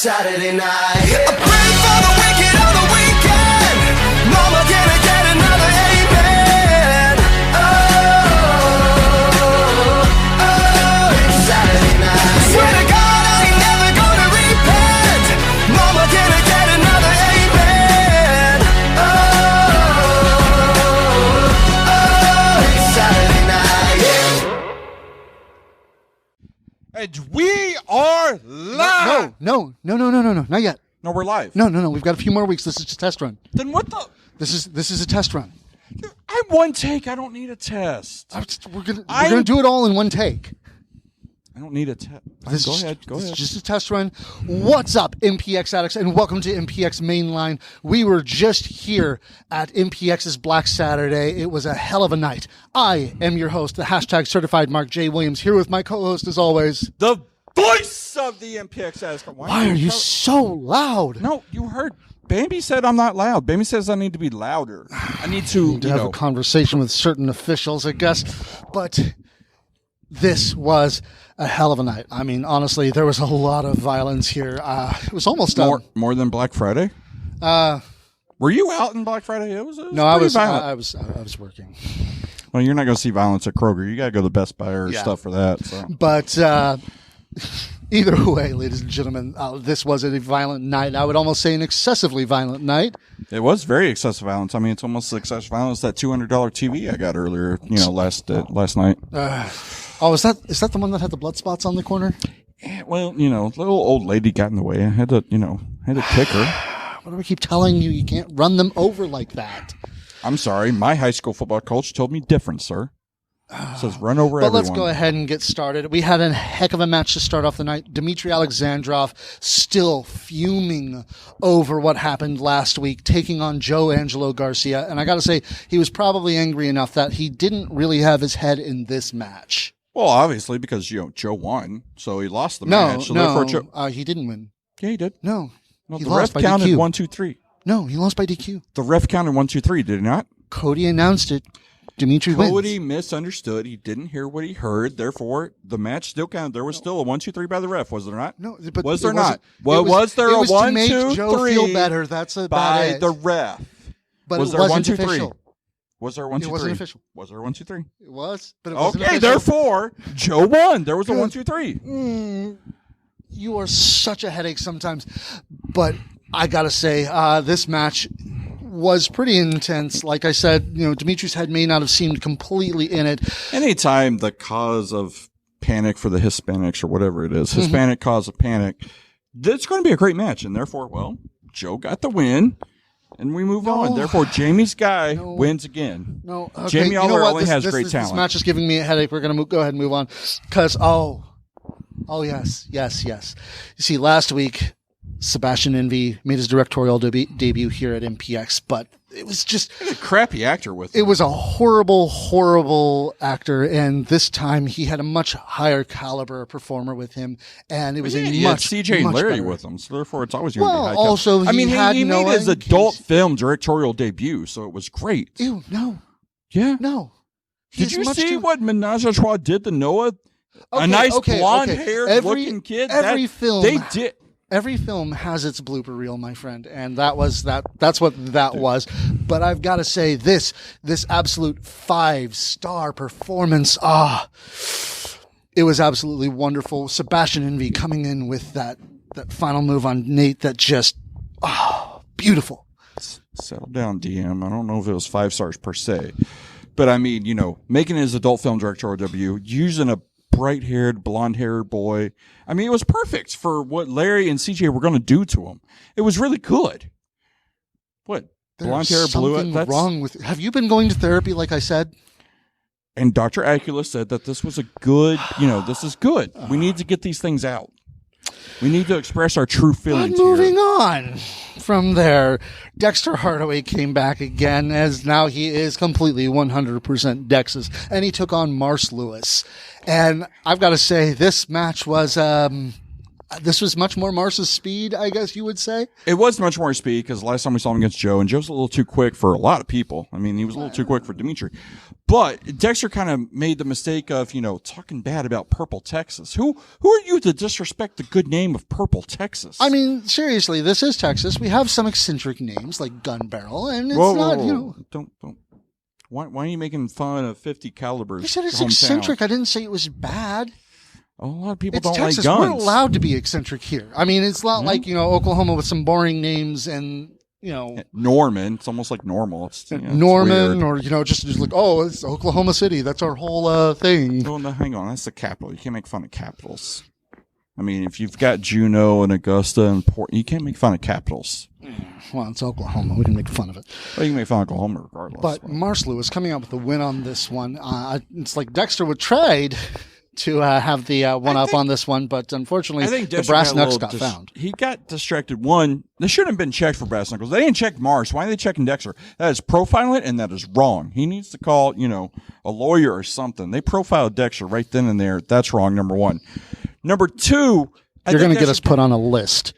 Saturday night. I pray for the wicked on the weekend. Mama, can I get another amen? Oh, it's Saturday night. Swear to God, I ain't never gonna repent. Mama, can I get another amen? Oh, it's Saturday night. Yeah. And we are live. No, not yet. No, we're live. No. We've got a few more weeks. This is just a test run. Then what the? This is a test run. I'm one take. I don't need a test. We're gonna do it all in one take. I don't need a test. Go ahead. This is just a test run. What's up, MPX addicts, and welcome to MPX Mainline. We were just here at MPX's Black Saturday. It was a hell of a night. I am your host, the hashtag certified Mark J. Williams, here with my co-host as always, the voice of the MPX addict. Why are you so loud? No, you heard. Bambi said I'm not loud. Bambi says I need to be louder. I need to, have a conversation with certain officials, I guess. But this was a hell of a night. I mean, honestly, there was a lot of violence here. It was almost more than Black Friday. Were you out in Black Friday? It was no, I was working. Well, you're not going to see violence at Kroger. You got to go to Best Buy or stuff for that. So. But either way, ladies and gentlemen, this was a violent night. I would almost say an excessively violent night. It was very excessive violence. I mean, it's almost excessive violence. That $200 TV I got earlier, last night. Is that the one that had the blood spots on the corner? Yeah, well, the little old lady got in the way. I had to kick her. Why do I keep telling you can't run them over like that? I'm sorry. My high school football coach told me different, sir. It says run over everyone. But let's go ahead and get started. We had a heck of a match to start off the night. Dmitry Alexandrov still fuming over what happened last week, taking on Joe Angelo Garcia. And I got to say, he was probably angry enough that he didn't really have his head in this match. Well, obviously, because Joe won, so he lost the match. So therefore, he didn't win. Yeah, he did. No, the ref counted DQ. 1, 2, 3. No, he lost by DQ. The ref counted 1, 2, 3. Did he not? Cody announced it. Cody wins. Misunderstood. He didn't hear what he heard. Therefore, the match still counted. There was still a 1, 2, 3 by the ref, was there not? No, but was there not? Well, was there a 1, 2, 3 to make Joe feel better? That's about by it. The ref? But was it there wasn't 1, 2, 3? official. Was there 1, 2, 3? It wasn't official. Was there 1, 2, 3? It was, but it wasn't official. Therefore, Joe won. There was a 1, 2, 3. You are such a headache sometimes. But I got to say, this match was pretty intense. Like I said, Dimitri's head may not have seemed completely in it. Anytime the cause of panic for the Hispanics or whatever it is, Hispanic cause of panic, it's going to be a great match. And therefore, Joe got the win. And we move on. Therefore, Jamie's guy wins again. No, okay. Jamie only has great talent. This match is giving me a headache. We're going to go ahead and move on. Because, yes. You see, last week, Sebastian Envy made his directorial debut here at MPX, but it was just a crappy actor with him. It was a horrible actor, and this time he had a much higher caliber performer with him, and it was much CJ and Larry better. with him, so therefore it's always going to be high caliber. Also, he made his adult film directorial debut, so it was great. Ew, no. Yeah. No. Did you see what Menage a Trois did to Noah? A nice blonde-haired looking kid? They did. Every film has its blooper reel, my friend, and that's what that was. But I've got to say, this absolute 5-star performance, it was absolutely wonderful. Sebastian Envy coming in with that final move on Nate that just, beautiful. Settle down, DM. I don't know if it was 5 stars per se, but I mean, making his adult film directorial debut, using a bright-haired, blonde-haired boy. I mean, it was perfect for what Larry and CJ were going to do to him. It was really good. What? Blonde hair, blue? That's wrong with. Have you been going to therapy, like I said? And Dr. Acula said that this was a good. This is good. We need to get these things out. We need to express our true feelings. But moving on from there, Dexter Hardaway came back again, as now he is completely 100% Dex's, and he took on Mars Lewis. And I've got to say, this match was This was much more Mars's speed, I guess you would say. It was much more speed because last time we saw him against Joe, and Joe's a little too quick for a lot of people. I mean, he was a little too quick for Dimitri. But Dexter kind of made the mistake of, talking bad about Purple Texas. Who are you to disrespect the good name of Purple Texas? I mean, seriously, this is Texas. We have some eccentric names like Gun Barrel, and it's Don't. Why are you making fun of 50 calibers? I said it's hometown? eccentric. I didn't say it was bad. A lot of people It's don't Texas. like guns. We're allowed to be eccentric here. I mean, it's not like, Mm-hmm. Oklahoma with some boring names and, Norman. It's almost like normal. It's Norman weird. or, just like, oh, it's Oklahoma City. That's our whole thing. No, hang on. That's the capital. You can't make fun of capitals. I mean, if you've got Juneau and Augusta and Port, you can't make fun of capitals. Well, it's Oklahoma. We can make fun of it. Well, you can make fun of Oklahoma regardless. But Mars Lewis coming out with the win on this one. It's like Dexter would tried to have the one-up on this one, but unfortunately, the brass knuckles got found. He got distracted. One, they shouldn't have been checked for brass knuckles. They didn't check Mars. Why are they checking Dexter? That is profiling, and that is wrong. He needs to call, a lawyer or something. They profiled Dexter right then and there. That's wrong, number one. Number two, you're going to get us put on a list.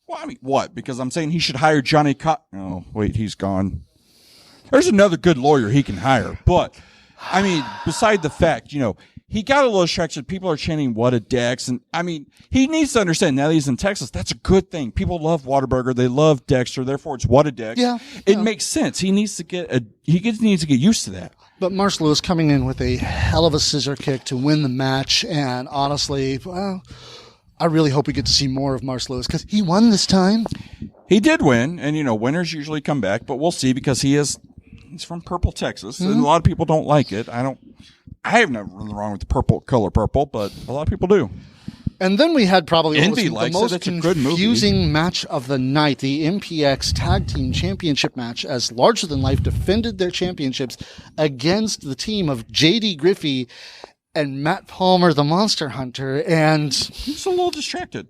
Well, I mean, what? Because I'm saying he should hire Johnny Oh, wait, he's gone. There's another good lawyer he can hire. But, I mean, beside the fact, he got a little distracted. People are chanting, what a Dex. And, I mean, he needs to understand now that he's in Texas, that's a good thing. People love Whataburger. They love Dexter. Therefore, it's what a Dex. Yeah. It makes sense. He needs to get used to that. But Mars Lewis coming in with a hell of a scissor kick to win the match. And honestly, well, I really hope we get to see more of Mars Lewis because he won this time. He did win. And, winners usually come back. But we'll see because he's from Purple, Texas. And a lot of people don't like it. I have nothing wrong with the color purple, but a lot of people do. And then we had probably Envy the likes it. most It's a good movie. confusing match of the night, the MPX Tag Team Championship match, as Larger Than Life defended their championships against the team of J.D. Griffey and Matt Palmer, the Monster Hunter. And he's a little distracted.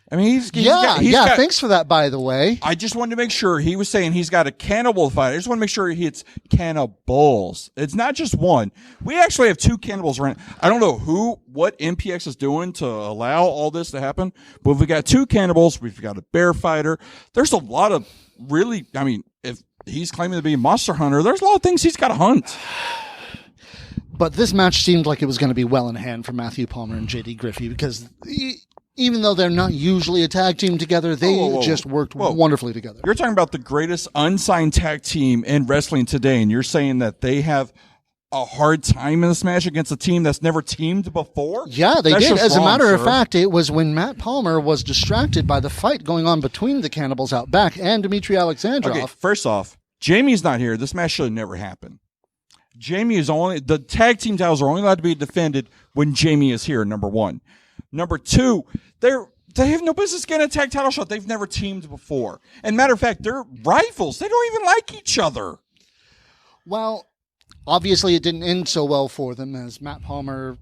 I mean, thanks for that, by the way. I just wanted to make sure he was saying he's got a cannibal fight. I just want to make sure it's cannibals. It's not just one. We actually have two cannibals right now. I don't know what MPX is doing to allow all this to happen, but we got two cannibals. We've got a bear fighter. There's a lot of if he's claiming to be a monster hunter, there's a lot of things he's got to hunt. But this match seemed like it was going to be well in hand for Matthew Palmer and J.D. Griffey because even though they're not usually a tag team together, they just worked wonderfully together. You're talking about the greatest unsigned tag team in wrestling today, and you're saying that they have a hard time in this match against a team that's never teamed before? Yeah, they did. As a matter of fact, it was when Matt Palmer was distracted by the fight going on between the cannibals out back and Dmitry Alexandrov. Okay, first off, Jamie's not here. This match should have never happened. The tag team titles are only allowed to be defended when Jamie is here, number one. Number two, they have no business getting a tag title shot. They've never teamed before. And matter of fact, they're rivals. They don't even like each other. Well, obviously it didn't end so well for them as Matt Palmer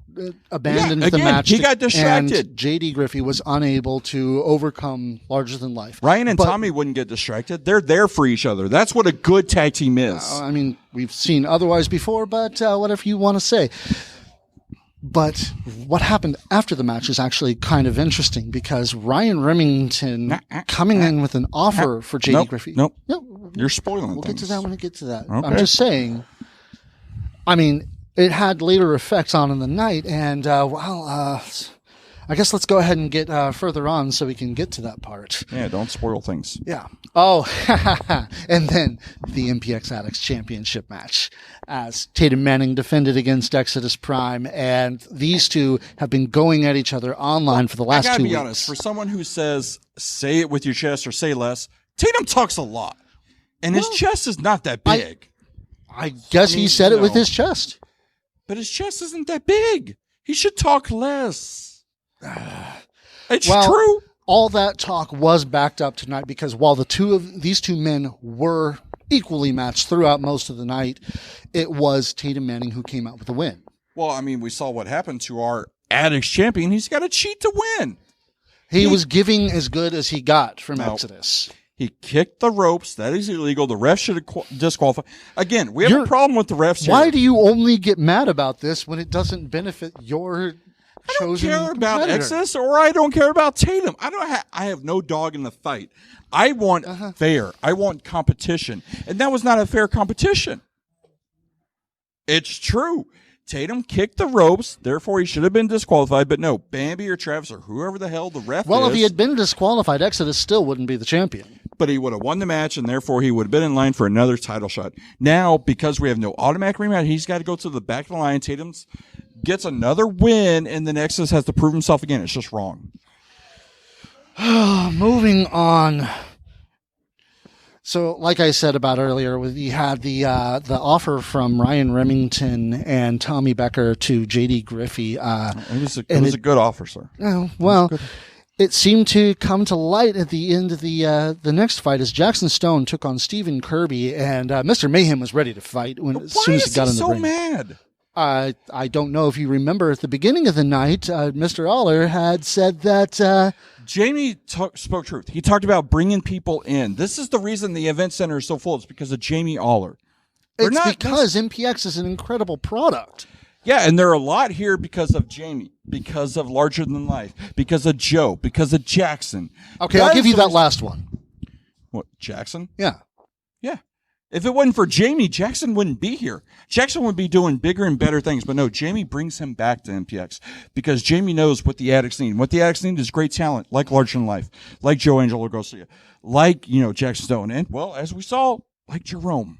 abandoned the match. He got distracted. And J.D. Griffey was unable to overcome Larger Than Life. Ryan and Tommy wouldn't get distracted. They're there for each other. That's what a good tag team is. We've seen otherwise before, but whatever you want to say. But what happened after the match is actually kind of interesting because Ryan Remington coming in with an offer for J.D. Griffey. Nope. You're spoiling We'll things. get to that when we get to that. Okay. I'm just saying, it had later effects on in the night, and I guess let's go ahead and get further on so we can get to that part. Yeah, don't spoil things. Yeah. Oh, and then the MPX Addicts Championship match as Tatum Manning defended against Exodus Prime, and these two have been going at each other online for the last 2 weeks. I gotta be honest, for someone who says, say it with your chest or say less, Tatum talks a lot, and his chest is not that big. I guess he said it with his chest. But his chest isn't that big. He should talk less. It's true. All that talk was backed up tonight because while these two men were equally matched throughout most of the night, it was Tatum Manning who came out with the win. Well, we saw what happened to our Addicts champion. He's got to cheat to win. He was giving as good as he got from Exodus. He kicked the ropes. That is illegal. The ref should have disqualified. Again, we have a problem with the refs here. Why do you only get mad about this when it doesn't benefit your I don't chosen care about competitor. Exodus, or I don't care about Tatum. I have no dog in the fight. I want fair. I want competition, and that was not a fair competition. It's true. Tatum kicked the ropes, therefore he should have been disqualified. But no, Bambi or Travis or whoever the hell the ref Well, is. if he had been disqualified, Exodus still wouldn't be the champion. But he would have won the match, and therefore he would have been in line for another title shot. Now, because we have no automatic rematch, he's got to go to the back of the line. Tatum gets another win, and then Exodus has to prove himself again. It's just wrong. Moving on. So, like I said about earlier, we had the offer from Ryan Remington and Tommy Becker to J.D. Griffey. It was a good offer, sir. Well, it seemed to come to light at the end of the next fight as Jackson Stone took on Stephen Kirby, and Mr. Mayhem was ready to fight as soon as he got in the ring. Why is he so mad? I don't know if you remember at the beginning of the night, Mr. Aller had said that Jamie spoke truth. He talked about bringing people in. This is the reason the event center is so full. It's because of Jamie Aller. it's because MPX is an incredible product. Yeah, and there are a lot here because of Jamie, because of Larger Than Life, because of Joe, because of Jackson. Okay, I'll give you that last one. What, Jackson? Yeah. Yeah. If it wasn't for Jamie, Jackson wouldn't be here. Jackson would be doing bigger and better things. But no, Jamie brings him back to MPX because Jamie knows what the addicts need. And what the addicts need is great talent, like Larger Than Life, like Joe Angelo Garcia, like, Jackson Stone. And, well, as we saw, like Jerome.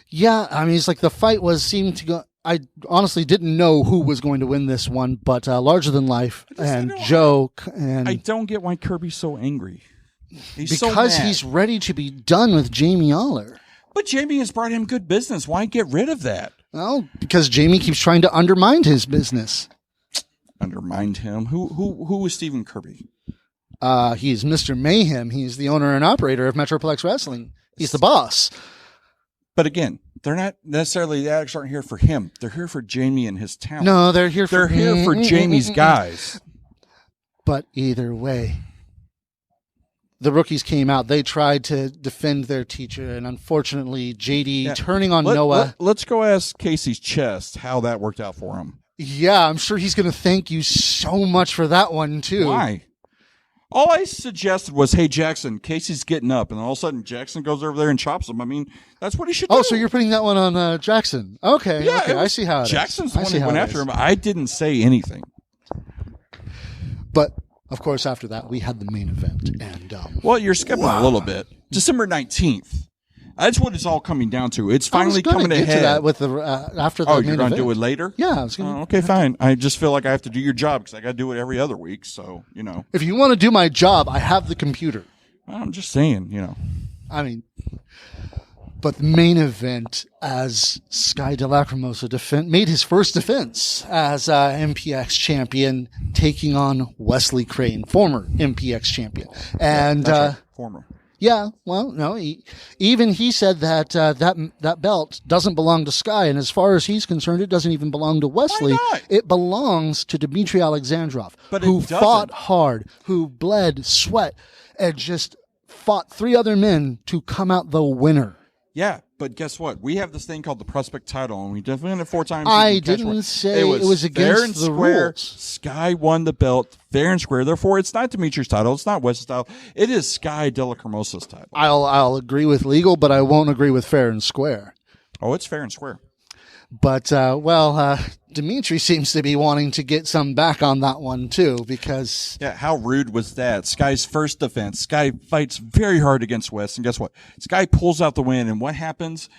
Yeah, I mean, it's like the fight seemed to go. I honestly didn't know who was going to win this one, but Larger Than Life and Joe. And I don't get why Kirby's so angry. He's because so mad. he's ready to be done with Jamie Aller. But Jamie has brought him good business. Why get rid of that? Well, because Jamie keeps trying to undermine his business. Undermined him? Who is Stephen Kirby? He's Mr. Mayhem. He's the owner and operator of Metroplex Wrestling. He's the boss. But again, they're not necessarily, the addicts aren't here for him. They're here for Jamie and his talent. No, they're here for Jamie's guys. But either way, the rookies came out. They tried to defend their teacher, and unfortunately, JD turning on Noah. Let's go ask Casey's chest how that worked out for him. Yeah, I'm sure he's going to thank you so much for that one, too. Why? All I suggested was, hey, Jackson, Casey's getting up, and all of a sudden Jackson goes over there and chops him. I mean, that's what he should do. Oh, so you're putting that one on Jackson. Okay, yeah, okay, I see how it Jackson's is. the one who went after him. I didn't say anything. But, of course, after that, we had the main event. And well, you're skipping a little bit. December 19th. That's what it's all coming down to. It's finally coming ahead. To that with the after the main you're going to event. do it later? Yeah, I was going to. Okay, fine. I just feel like I have to do your job because I got to do it every other week. So, If you want to do my job, I have the computer. I'm just saying, I mean, but the main event as Sky De La Cremosa made his first defense as MPX champion, taking on Wesley Crane, former MPX champion, and right. Former. Yeah, well, no, he said that that belt doesn't belong to Sky, and as far as he's concerned, it doesn't even belong to Wesley. Why not? It belongs to Dmitry Alexandrov, who fought hard, who bled, sweat, and just fought 3 other men to come out the winner. Yeah, but guess what? We have this thing called the prospect title, and we defended it 4 times. I didn't say it was against the rules. Sky won the belt fair and square. Therefore, it's not Dimitri's title. It's not Wes's title. It is Sky De La Cremosa's title. I'll agree with legal, but I won't agree with fair and square. Oh, it's fair and square. But, Dimitri seems to be wanting to get some back on that one, too, because... Yeah, how rude was that? Sky's first defense. Sky fights very hard against Wes, and guess what? Sky pulls out the win, and what happens?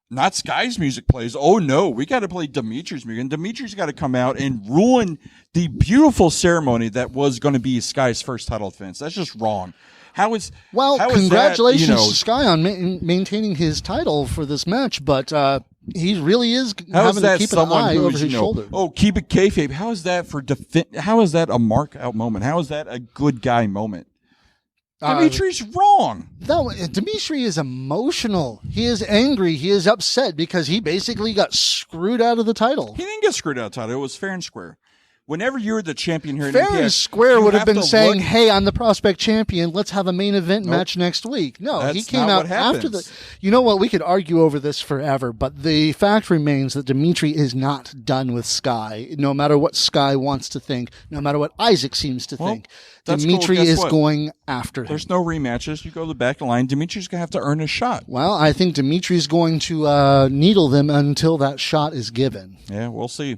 Not Sky's music plays. Oh, no, we got to play Dimitri's music, and Dimitri's got to come out and ruin the beautiful ceremony that was going to be Sky's first title defense. That's just wrong. Congratulations to Sky on maintaining his title for this match, but he really is having to keep an eye over his shoulder. Oh, keep it kayfabe. How is that how is that a mark out moment? How is that a good guy moment? Dimitri's wrong. Dimitri is emotional. He is angry. He is upset because he basically got screwed out of the title. He didn't get screwed out of the title. It was fair and square. Whenever you're the champion here in Fair MPX, and Square you would have been to saying, look- "Hey, I'm the prospect champion. Let's have a main event match next week." No, he That's came not out what after the. happens. You know what? We could argue over this forever, but the fact remains that Dimitri is not done with Sky. No matter what Sky wants to think, no matter what Isaac seems to think, that's cool. Dimitri Guess is what? going after him. There's no rematches. You go to the back of the line. Dimitri's going to have to earn a shot. Well, I think Dimitri's going to needle them until that shot is given. Yeah, we'll see.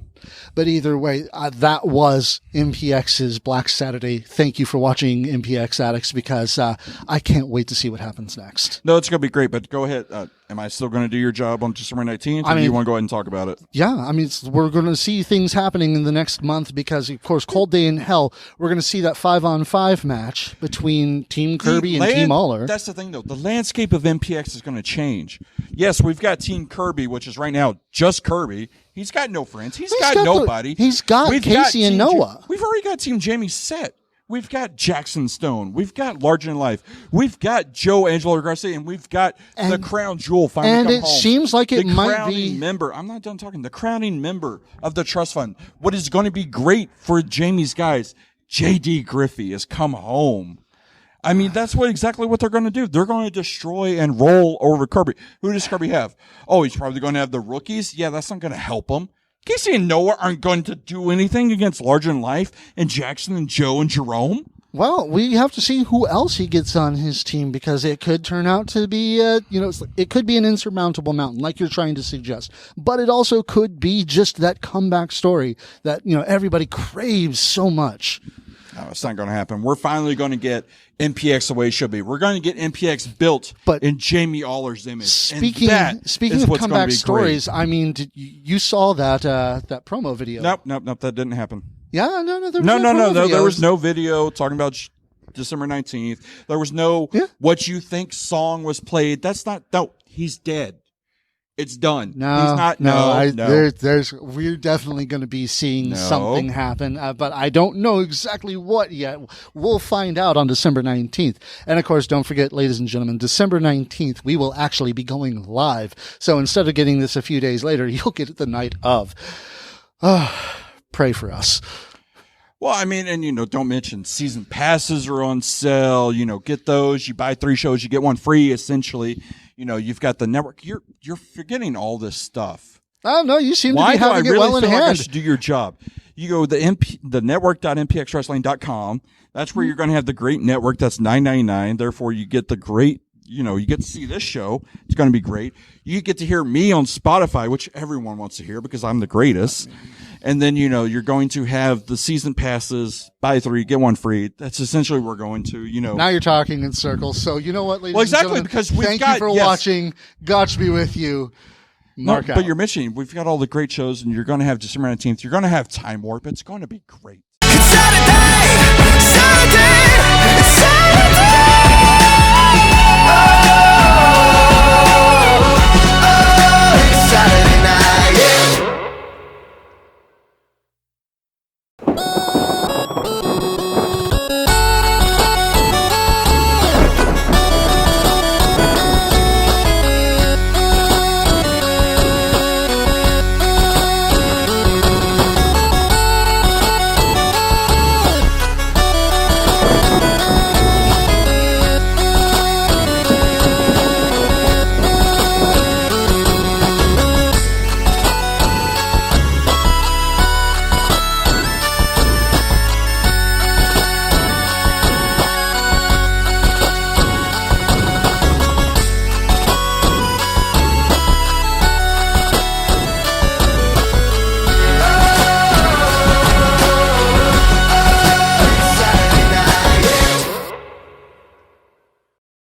But either way, that was MPX's Black Saturday. Thank you for watching MPX Addicts, because I can't wait to see what happens next. No, it's going to be great, but go ahead. Am I still going to do your job on December 19th, or do you want to go ahead and talk about it? Yeah, I mean, we're going to see things happening in the next month because, of course, Cold Day in Hell, we're going to see that 5-on-5 match between Team Kirby and Team Aller. That's the thing, though. The landscape of MPX is going to change. Yes, we've got Team Kirby, which is right now just Kirby. He's got no friends. He's got nobody. He's got We've Casey and Team Noah. We've already got Team Jamie set. We've got Jackson Stone. We've got Larger Than Life. We've got Joe Angelo Garcia, and we've got the crown jewel finally and come it home. seems like it the might crowning be member. I'm not done talking. The crowning member of the trust fund. What is going to be great for Jamie's guys? JD Griffey has come home. I mean, that's exactly what they're going to do. They're going to destroy and roll over Kirby. Who does Kirby have? Oh, he's probably going to have the rookies. Yeah, that's not going to help him. Casey and Noah aren't going to do anything against Larger Than Life and Jackson and Joe and Jerome. Well, we have to see who else he gets on his team, because it could turn out to be, it could be an insurmountable mountain, like you're trying to suggest. But it also could be just that comeback story that, everybody craves so much. No, it's not going to happen. We're finally going to get MPX the way it should be. We're going to get MPX built in Jamie Aller's image. Speaking of comeback stories, I mean, you saw that promo video? Nope, that didn't happen. Yeah, no, there was no. videos. There was no video talking about December 19th. There was no what you think song was played. That's not. No, he's dead. It's done. No, he's not. We're definitely going to be seeing something happen, but I don't know exactly what yet. We'll find out on December 19th. And of course, don't forget, ladies and gentlemen, December 19th, we will actually be going live. So instead of getting this a few days later, you'll get it the night of. Pray for us. Well, I mean, and don't mention season passes are on sale. Get those. You buy 3 shows, you get 1 free. Essentially, you've got the network. You're forgetting all this stuff. Oh no, you seem to be having it well in hand. Like I should do your job? You go to the network.mpxwrestling.com. That's where you're going to have the great network. That's $9.99. Therefore, you get the great. You get to see this show. It's going to be great. You get to hear me on Spotify, which everyone wants to hear because I'm the greatest. And then, you're going to have the season passes, buy 3, get 1 free. That's essentially what we're going to, Now you're talking in circles. So you know what, ladies and gentlemen? Because thank you for watching. God be with you. Mark out. But you're mentioning, we've got all the great shows, and you're going to have December 19th. You're going to have Time Warp. It's going to be great.